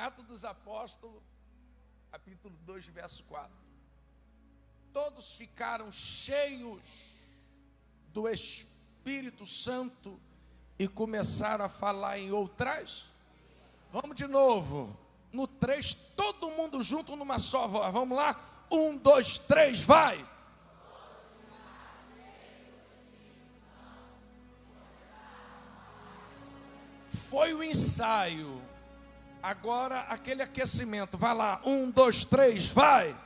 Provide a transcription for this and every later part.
Atos dos Apóstolos, capítulo 2, verso 4. Todos ficaram cheios do Espírito Santo e começaram a falar em outras. Vamos de novo. No 3, todo mundo junto numa só voz. Vamos lá? 1, 2, 3, vai! Foi o ensaio. Agora aquele aquecimento. Vai lá, 1, 2, 3, vai!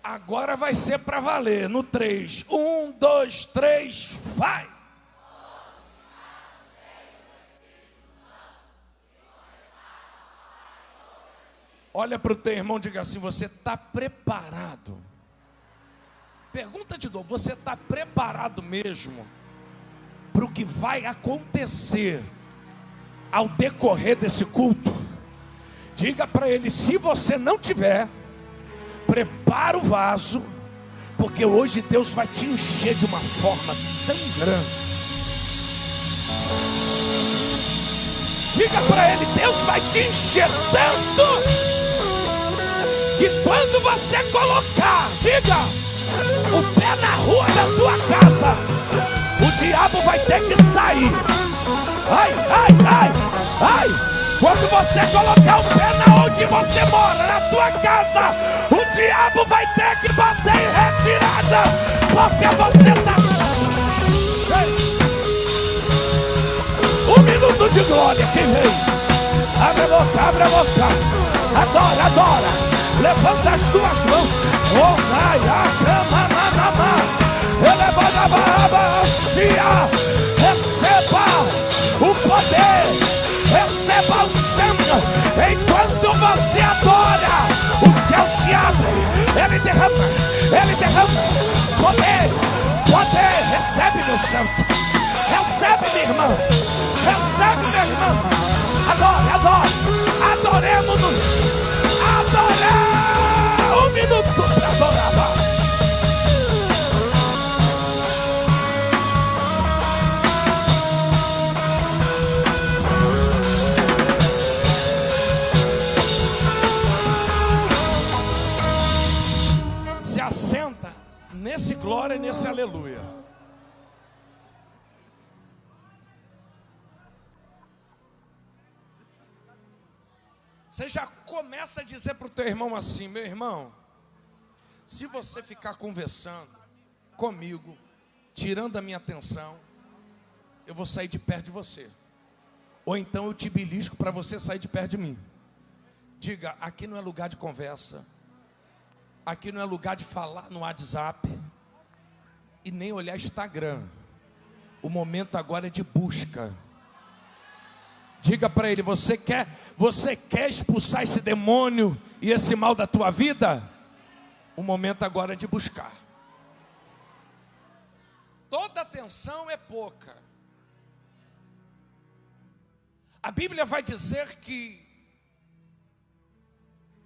Agora vai ser para valer. No 3, 1, 2, 3, vai! Olha para o teu irmão e diga assim: você está preparado? Pergunta de novo: você está preparado mesmo para o que vai acontecer ao decorrer desse culto? Diga para ele: se você não tiver, prepara o vaso, porque hoje Deus vai te encher de uma forma tão grande. Diga para ele: Deus vai te encher tanto, que quando você colocar, diga, o pé na rua da tua casa, o diabo vai ter que sair. Ai, ai, ai, ai. Quando você colocar o pé na onde você mora, na tua casa, o diabo vai ter que bater em retirada, porque você está cheio. 1 minuto de glória, quem vem? Abre a boca, abre a boca. Adora, adora. Levanta as tuas mãos. Oh, ai, a cama, mamamá. Eleva a barba, receba o poder, receba o sangue. Enquanto você adora, o céu se abre. Ele derrama poder, poder. Recebe, meu santo. Recebe, minha irmã. Recebe, meu irmão. Adore, adore. Adoremos-nos. Adorar. 1 minuto para adorar. Se assenta nesse glória e nesse aleluia. Você já começa a dizer para o teu irmão assim: meu irmão, se você ficar conversando comigo, tirando a minha atenção, eu vou sair de perto de você. Ou então eu te belisco para você sair de perto de mim. Diga: aqui não é lugar de conversa. Aqui não é lugar de falar no WhatsApp e nem olhar Instagram. O momento agora é de busca. Diga para ele: você quer expulsar esse demônio e esse mal da tua vida? O momento agora é de buscar. Toda atenção é pouca. A Bíblia vai dizer que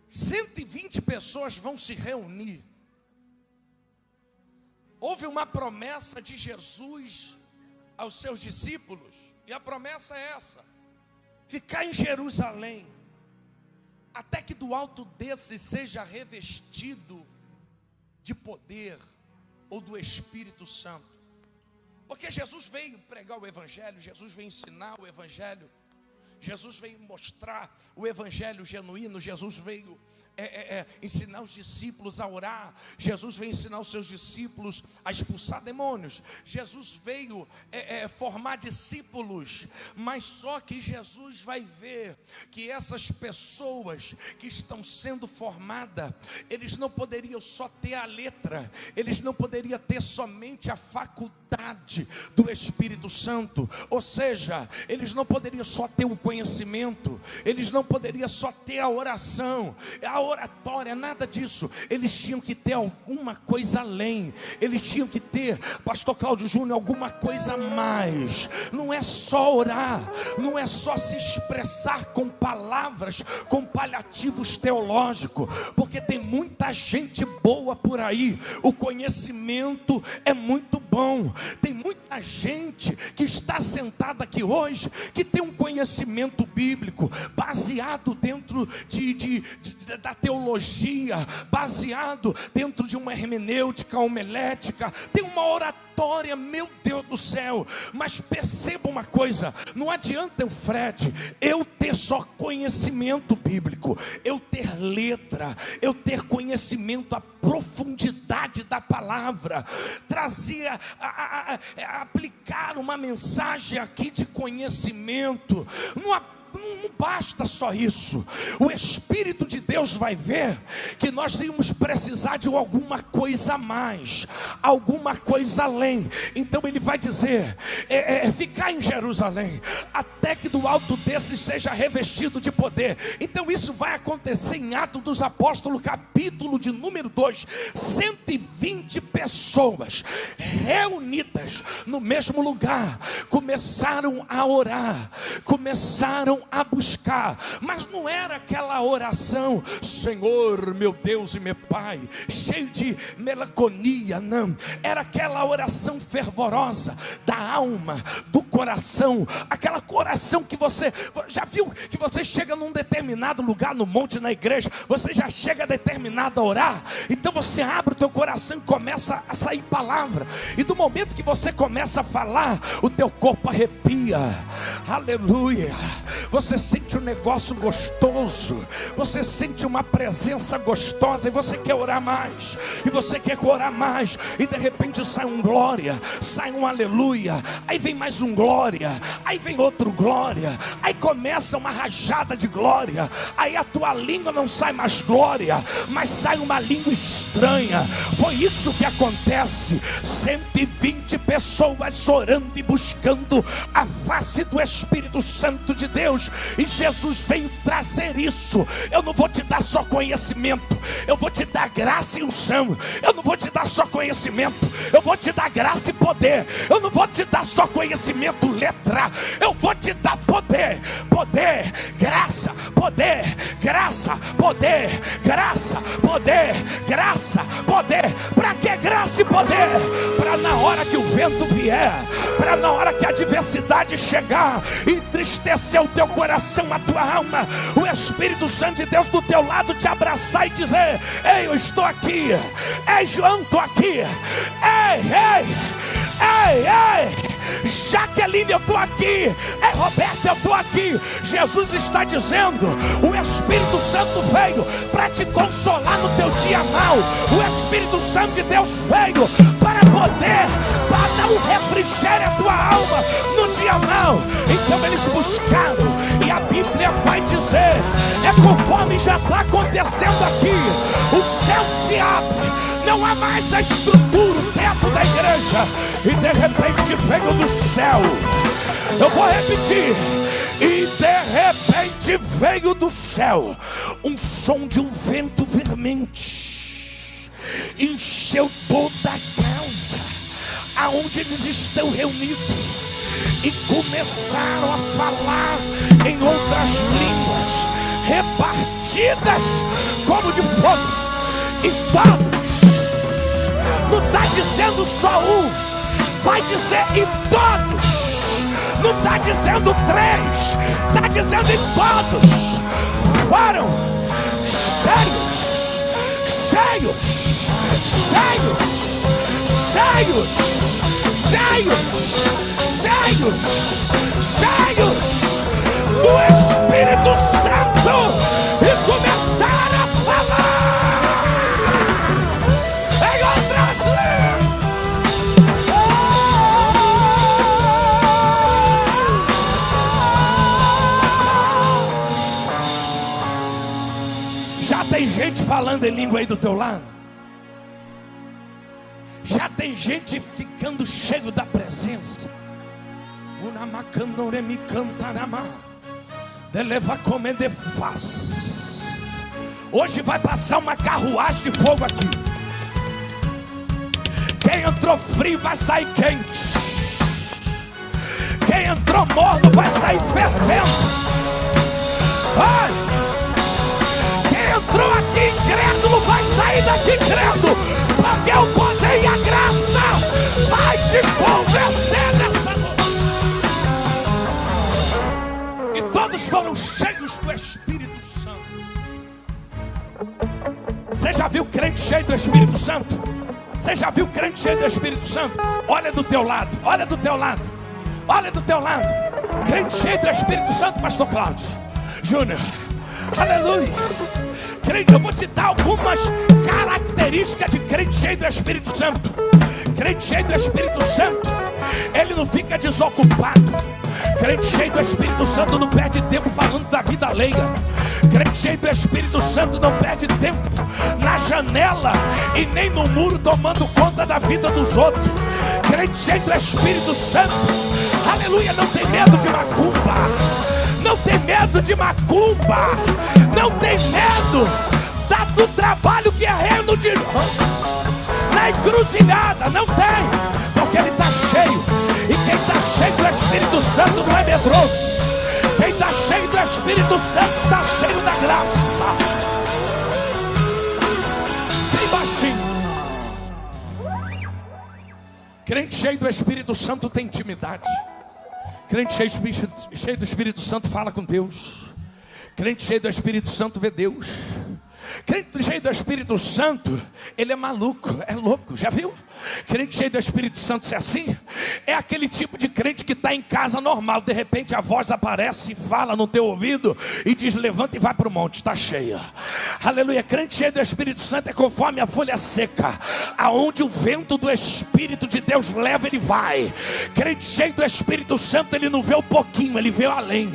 120 pessoas vão se reunir. Houve uma promessa de Jesus aos seus discípulos, e a promessa é essa: ficar em Jerusalém, até que do alto desse seja revestido de poder ou do Espírito Santo. Porque Jesus veio pregar o Evangelho, Jesus veio ensinar o Evangelho, Jesus veio mostrar o Evangelho genuíno, Jesus veio ensinar os discípulos a orar, Jesus veio ensinar os seus discípulos a expulsar demônios, Jesus veio formar discípulos. Mas só que Jesus vai ver que essas pessoas que estão sendo formadas, eles não poderiam só ter a letra, eles não poderiam ter somente a faculdade do Espírito Santo, ou seja, eles não poderiam só ter o conhecimento, eles não poderiam só ter a oração. A oratória, nada disso. Eles tinham que ter alguma coisa além. Eles tinham que ter, pastor Cláudio Júnior, alguma coisa a mais. Não é só orar, não é só se expressar com palavras, com paliativos teológicos, porque tem muita gente boa por aí. O conhecimento é muito bom. Tem muita gente que está sentada aqui hoje, que tem um conhecimento bíblico, baseado dentro da teologia, baseado dentro de uma hermenêutica homilética, tem uma oratória, meu Deus do céu. Mas perceba uma coisa, não adianta eu ter só conhecimento bíblico, eu ter letra, eu ter conhecimento, a profundidade da palavra, trazer, aplicar uma mensagem aqui de conhecimento. Não basta só isso. O Espírito de Deus vai ver que nós íamos precisar de alguma coisa a mais, alguma coisa além. Então ele vai dizer, ficar em Jerusalém, até que do alto desses seja revestido de poder. Então isso vai acontecer em Atos dos Apóstolos, capítulo de número 2. 120 pessoas reunidas no mesmo lugar, começaram a orar, começaram a buscar. Mas não era aquela oração, Senhor, meu Deus e meu Pai, cheio de melancolia, não. Era aquela oração fervorosa da alma, do coração. Aquela oração que você já viu, que você chega num determinado lugar, no monte, na igreja, você já chega determinado a orar. Então você abre o teu coração e começa a sair palavra. E do momento que você começa a falar, o teu corpo arrepia. Aleluia. Você sente um negócio gostoso, você sente uma presença gostosa, e você quer orar mais, e você quer orar mais, e de repente sai um glória, sai um aleluia, aí vem mais um glória, aí vem outro glória, aí começa uma rajada de glória, aí a tua língua não sai mais glória, mas sai uma língua estranha. Foi isso que acontece. 120 pessoas orando e buscando a face do Espírito Santo de Deus. E Jesus veio trazer isso. Eu não vou te dar só conhecimento, eu vou te dar graça e unção. Eu não vou te dar só conhecimento, eu vou te dar graça e poder. Eu não vou te dar só conhecimento, letra, eu vou te dar poder. Poder, graça, poder, graça, poder, graça, poder, graça, poder. Para que graça e poder? Para na hora que o vento vier, para na hora que a adversidade chegar, entristecer o teu coração, a tua alma, o Espírito Santo de Deus do teu lado te abraçar e dizer: ei, eu estou aqui. Ei, João, estou aqui. Ei, ei, ei, ei, Jaqueline, eu estou aqui. Ei, Roberto, eu estou aqui. Jesus está dizendo: o Espírito Santo veio para te consolar no teu dia mau. O Espírito Santo de Deus veio para poder, para dar um refrigério à tua alma no dia mau. Então eles buscaram, e a Bíblia vai dizer, conforme já está acontecendo aqui. O céu se abre, não há mais a estrutura, o teto da igreja, e de repente veio do céu. Eu vou repetir. E de repente veio do céu um som de um vento veemente, encheu toda a casa aonde eles estão reunidos, e começaram a falar em outras línguas, repartidas como de fogo. E todos, não está dizendo só um, vai dizer e todos. Não está dizendo 3, está dizendo em todos. Foram cheios, cheios, cheios, cheios, cheios, cheios, cheios do Espírito Santo, e começaram a falar em outras línguas. Já tem gente falando em língua aí do teu lado? Já tem gente ficando cheio da presença? Hoje vai passar uma carruagem de fogo aqui. Quem entrou frio vai sair quente. Quem entrou morno vai sair fervendo. Ai! Quem entrou aqui incrédulo vai sair daqui crendo. Porque o poder e a graça vai te convencer nessa noite. E todos foram cheios do Espírito Santo. Você já viu crente cheio do Espírito Santo? Você já viu crente cheio do Espírito Santo? Olha do teu lado, olha do teu lado, olha do teu lado. Crente cheio do Espírito Santo, pastor Cláudio Júnior. Aleluia. Crente, eu vou te dar algumas características de crente cheio do Espírito Santo. Crente cheio do Espírito Santo, ele não fica desocupado. Crente cheio do Espírito Santo não perde tempo falando da vida alheia. Crente cheio do Espírito Santo não perde tempo na janela e nem no muro tomando conta da vida dos outros. Crente cheio do Espírito Santo, aleluia, não tem medo de macumba. Não tem medo de macumba. Não tem medo do trabalho que é reino de na encruzilhada. Não tem, porque ele está cheio. E quem está cheio do Espírito Santo não é medroso. Quem está cheio do Espírito Santo está cheio da graça. Bem baixinho. Crente cheio do Espírito Santo tem intimidade. Crente cheio do Espírito Santo fala com Deus. Crente cheio do Espírito Santo vê Deus. Crente cheio do Espírito Santo, ele é maluco, é louco, já viu? Crente cheio do Espírito Santo ser assim, é aquele tipo de crente que está em casa normal, de repente a voz aparece e fala no teu ouvido e diz: levanta e vai para o monte, está cheia. Aleluia. Crente cheio do Espírito Santo é conforme a folha seca, aonde o vento do Espírito de Deus leva, ele vai. Crente cheio do Espírito Santo, ele não vê o pouquinho, ele vê além.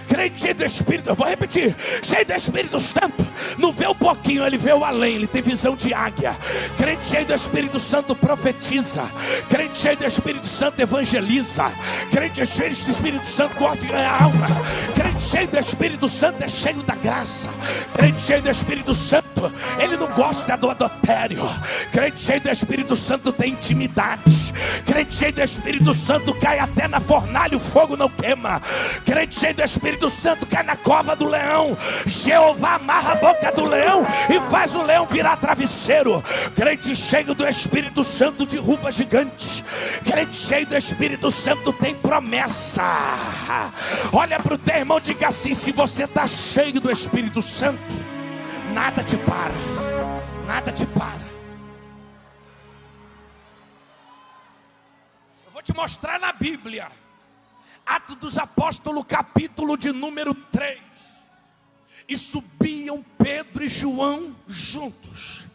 Crente cheio do Espírito, eu vou repetir, cheio do Espírito Santo, não vê o pouquinho, ele vê o além, ele tem visão de águia. Crente cheio do Espírito Santo profetiza. Crente cheio do Espírito Santo evangeliza. Crente cheio do Espírito Santo gosta de ganhar alma. Crente cheio do Espírito Santo é cheio da graça. Crente cheio do Espírito Santo, ele não gosta do adultério. Crente cheio do Espírito Santo tem intimidade. Crente cheio do Espírito Santo cai até na fornalha, o fogo não queima. Crente cheio do Espírito Santo cai na cova do leão. Jeová amarra a boca do leão e faz o leão virar travesseiro. Crente cheio do Espírito Santo derruba gigantes. Crente cheio do Espírito Santo tem promessa. Olha para o teu irmão e diga assim: se você está cheio do Espírito Santo, nada te para. Nada te para. Eu vou te mostrar na Bíblia, Atos dos Apóstolos, capítulo de número 3. E subiam Pedro e João juntos.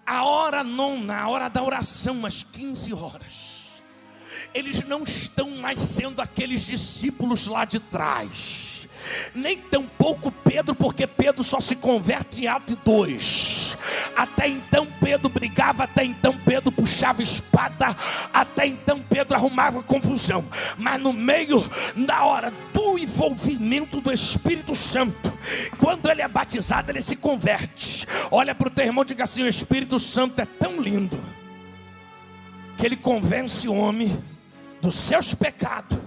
A hora nona, a hora da oração, às 15 horas. Eles não estão mais sendo aqueles discípulos lá de trás. Nem tampouco Pedro, porque Pedro só se converte em Atos 2. Até então Pedro brigava, até então Pedro puxava espada, até então Pedro arrumava confusão. Mas no meio da hora do envolvimento do Espírito Santo, quando ele é batizado, ele se converte. Olha para o teu irmão e diga assim: o Espírito Santo é tão lindo que ele convence o homem dos seus pecados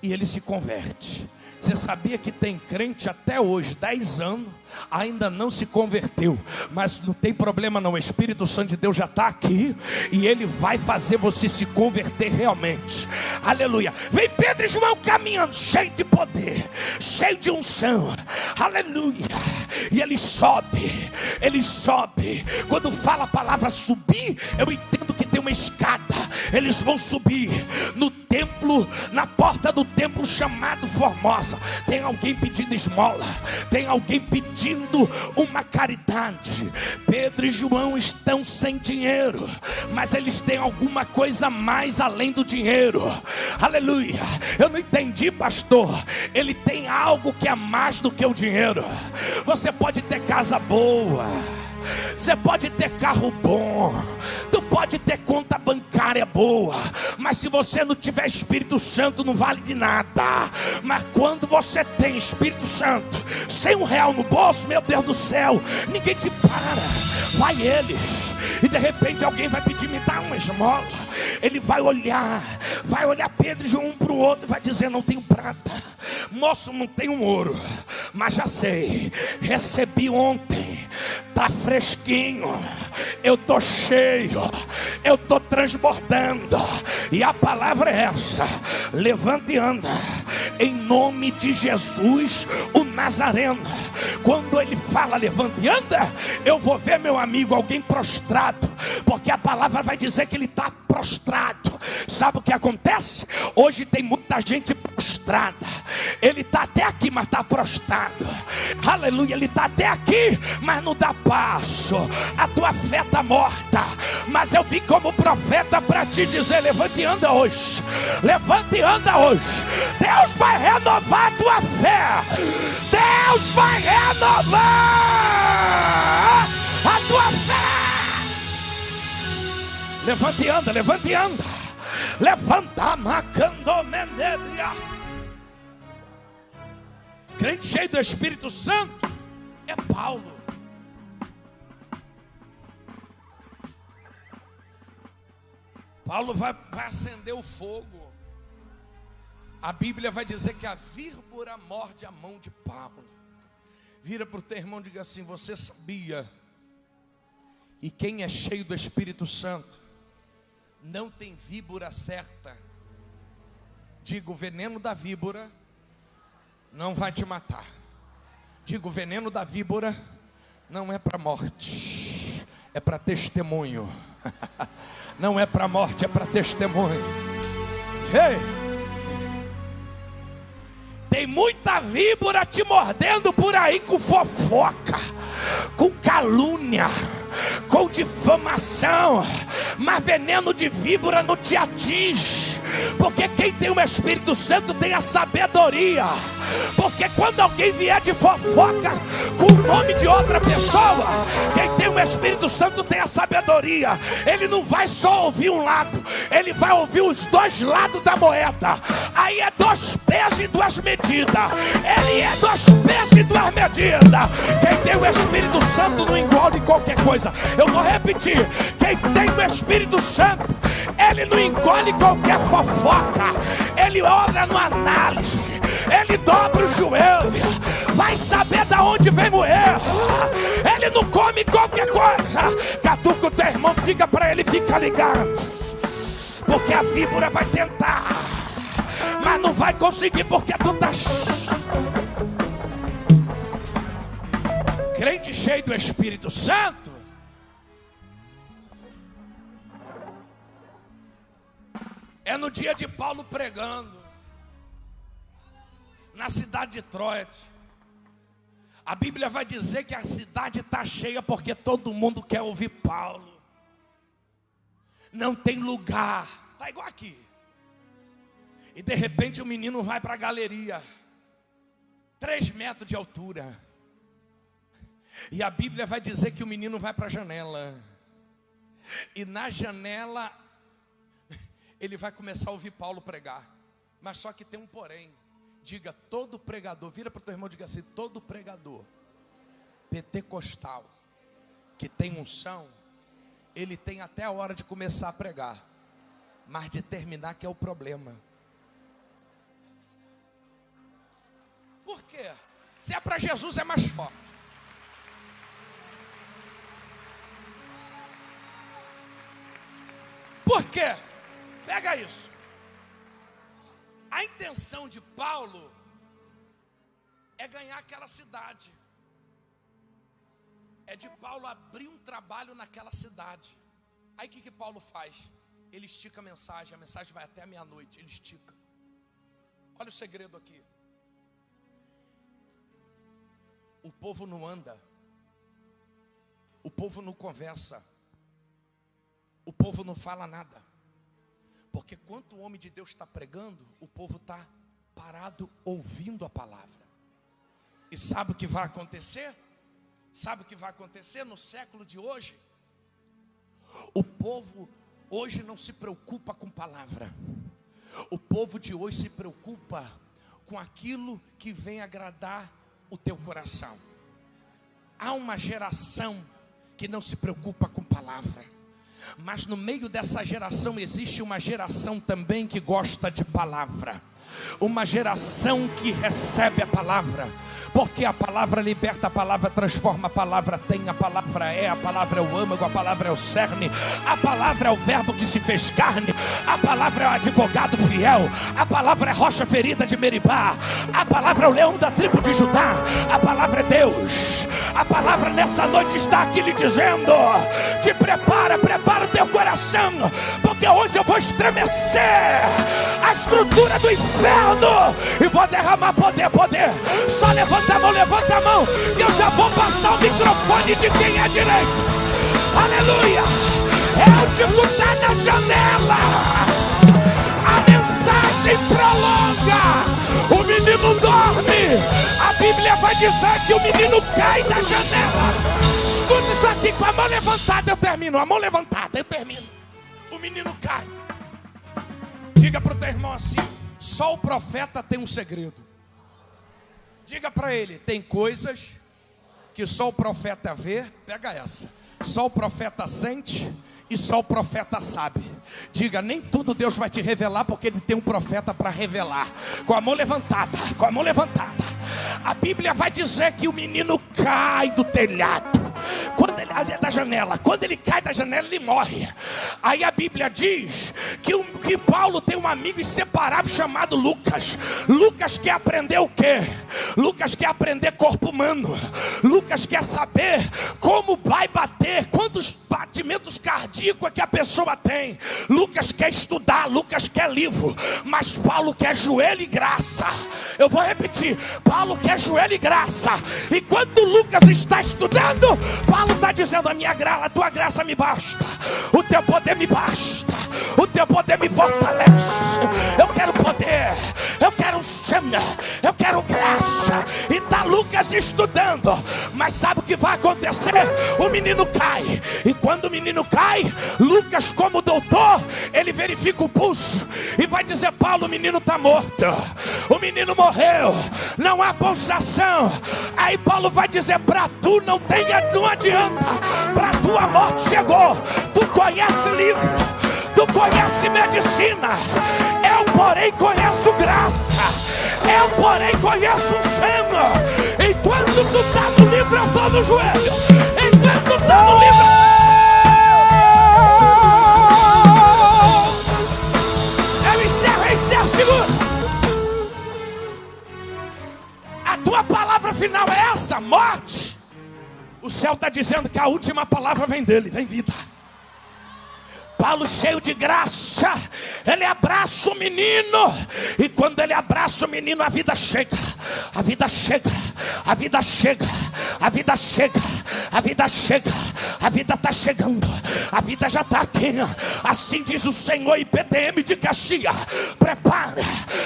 e ele se converte. Você sabia que tem crente até hoje, 10 anos, ainda não se converteu? Mas não tem problema não, o Espírito Santo de Deus já está aqui e ele vai fazer você se converter realmente. Aleluia. Vem Pedro e João caminhando, cheio de poder, cheio de unção. Aleluia. E ele sobe. Quando fala a palavra subir, eu entendo que tem uma escada. Eles vão subir no templo, na porta do templo chamado Formosa. Tem alguém pedindo esmola, tem alguém pedindo uma caridade. Pedro e João estão sem dinheiro, mas eles têm alguma coisa a mais além do dinheiro. Aleluia. Eu não entendi, pastor. Ele tem algo que é mais do que o dinheiro. Você pode ter casa boa, Você pode ter carro bom, tu pode ter conta bancária boa, mas se você não tiver Espírito Santo não vale de nada. Mas quando você tem Espírito Santo, sem R$1 no bolso, meu Deus do céu, ninguém te para. Vai eles, e de repente alguém vai pedir, me dá uma esmola. Ele vai olhar Pedro e João um para o outro e vai dizer, não tenho prata, moço, não tenho ouro, mas já sei, recebi ontem, tá fresquinho, eu tô cheio, eu tô transbordando. E a palavra é essa: levanta e anda, em nome de Jesus o Nazareno. Quando ele fala levanta e anda, eu vou ver, meu amigo, alguém prostrado, porque a palavra vai dizer que ele está prostrado. Sabe o que acontece? Hoje tem muita gente prostrada. Ele está até aqui, mas está prostrado. Aleluia, ele está até aqui, mas não dá passo. A tua fé está morta. Mas eu vim como profeta para te dizer: levante e anda hoje. Levante e anda hoje. Deus vai renovar a tua fé. Deus vai renovar a tua fé. Levante e anda, levante e anda. Levanta, macando mendebria. Crente cheio do Espírito Santo é Paulo. Paulo vai acender o fogo. A Bíblia vai dizer que a víbora morde a mão de Paulo. Vira para o teu irmão e diga assim: você sabia? E quem é cheio do Espírito Santo não tem víbora certa. Diga: o veneno da víbora não vai te matar. Diga: o veneno da víbora não é para morte, é para testemunho. Não é para morte, é para testemunho. Ei! Tem muita víbora te mordendo por aí com fofoca, com calúnia, com difamação, mas veneno de víbora não te atinge, porque quem tem o Espírito Santo tem a sabedoria. Porque quando alguém vier de fofoca com o nome de outra pessoa, quem tem o Espírito Santo tem a sabedoria. Ele não vai só ouvir um lado, ele vai ouvir os dois lados da moeda. Aí é 2 pesos e 2 medidas. Ele é 2 pesos e 2 medidas. Quem tem o Espírito Santo não engole qualquer coisa. Eu vou repetir: quem tem o Espírito Santo, ele não engole qualquer fofoca. Ele olha no análise, ele dobra o joelho, vai saber da onde vem o erro. Ele não come qualquer coisa. Catuca o teu irmão, diga para ele: fica ligado, porque a víbora vai tentar, mas não vai conseguir, porque tu tá crente cheio do Espírito Santo. É no dia de Paulo pregando na cidade de Troia. A Bíblia vai dizer que a cidade está cheia porque todo mundo quer ouvir Paulo. Não tem lugar, está igual aqui. E de repente o menino vai para a galeria, 3 metros de altura. E a Bíblia vai dizer que o menino vai para a janela. E na janela ele vai começar a ouvir Paulo pregar. Mas só que tem um porém. Diga: todo pregador, vira para o teu irmão e diga assim: todo pregador pentecostal que tem unção, ele tem até a hora de começar a pregar, mas de terminar que é o problema. Por quê? Se é para Jesus é mais forte. Por quê? Pega isso. A intenção de Paulo é ganhar aquela cidade. É de Paulo abrir um trabalho naquela cidade. Aí o que Paulo faz? Ele estica a mensagem vai até meia-noite, ele estica. Olha o segredo aqui. O povo não anda, o povo não conversa, o povo não fala nada. Porque quando o homem de Deus está pregando, o povo está parado ouvindo a palavra. E sabe o que vai acontecer? Sabe o que vai acontecer no século de hoje? O povo hoje não se preocupa com palavra. O povo de hoje se preocupa com aquilo que vem agradar o teu coração. Há uma geração que não se preocupa com palavra, mas no meio dessa geração existe uma geração também que gosta de palavra. Uma geração que recebe a palavra, porque a palavra liberta, a palavra transforma, a palavra tem, a palavra é o âmago, a palavra é o cerne, a palavra é o verbo que se fez carne, a palavra é o advogado fiel, a palavra é rocha ferida de Meribá, a palavra é o leão da tribo de Judá, a palavra é Deus. A palavra nessa noite está aqui lhe dizendo: te prepara o teu coração, porque hoje eu vou estremecer a estrutura do inferno e vou derramar poder. Só levanta a mão, que eu já vou passar o microfone de quem é direito. Aleluia! É o tipo que está na janela. A mensagem prolonga. O menino dorme. A Bíblia vai dizer que o menino cai da janela. Escuta isso aqui, com a mão levantada eu termino. A mão levantada eu termino. O menino cai. Diga para o teu irmão assim: só o profeta tem um segredo. Diga para ele: tem coisas que só o profeta vê. Pega essa. Só o profeta sente e só o profeta sabe. Diga: nem tudo Deus vai te revelar, porque Ele tem um profeta para revelar. Com a mão levantada, com a mão levantada. A Bíblia vai dizer que o menino cai do telhado. Quando ele da janela, quando ele cai da janela, ele morre. Aí a Bíblia diz que Paulo tem um amigo inseparável chamado Lucas. Lucas quer aprender o quê? Lucas quer aprender corpo humano. Lucas quer saber como vai bater, quantos batimentos cardíacos é que a pessoa tem. Lucas quer estudar, Lucas quer livro, mas Paulo quer joelho e graça. Eu vou repetir: Paulo quer joelho e graça. E quando Lucas está estudando, Paulo está dizendo: a tua graça me basta, o teu poder me basta, o teu poder me fortalece. Eu quero poder, eu quero cena, eu quero graça. E está Lucas estudando, mas sabe o que vai acontecer? O menino cai. E quando o menino cai, Lucas, como doutor, ele verifica o pulso e vai dizer: Paulo, o menino está morto, o menino morreu, não há pulsação. Aí Paulo vai dizer: para tu não adianta, para tu a morte chegou. Tu conhece livro, tu conhece medicina, eu porém conheço graça, eu porém conheço um seno. Enquanto tu está no livro, eu estou no joelho. Enquanto tu está no livro, eu encerro, segura. A tua palavra final é essa: morte. O céu está dizendo que a última palavra vem dele, vem vida. Paulo, cheio de graça, ele abraça o menino. E quando ele abraça o menino, a vida chega. A vida chega, a vida chega, a vida chega, a vida chega. A vida está chegando, a vida já está aqui. Assim diz o Senhor. IPTM de Caxias: prepara,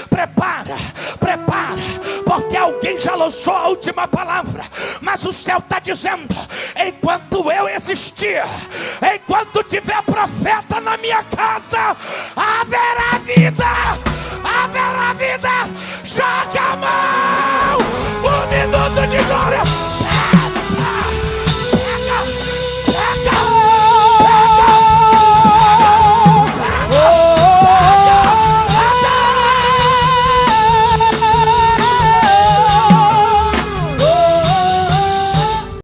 prepara, prepara, porque alguém já lançou a última palavra. Mas o céu está dizendo: enquanto eu existir, enquanto tiver profeta na minha casa, haverá vida, haverá vida. Joga a mão.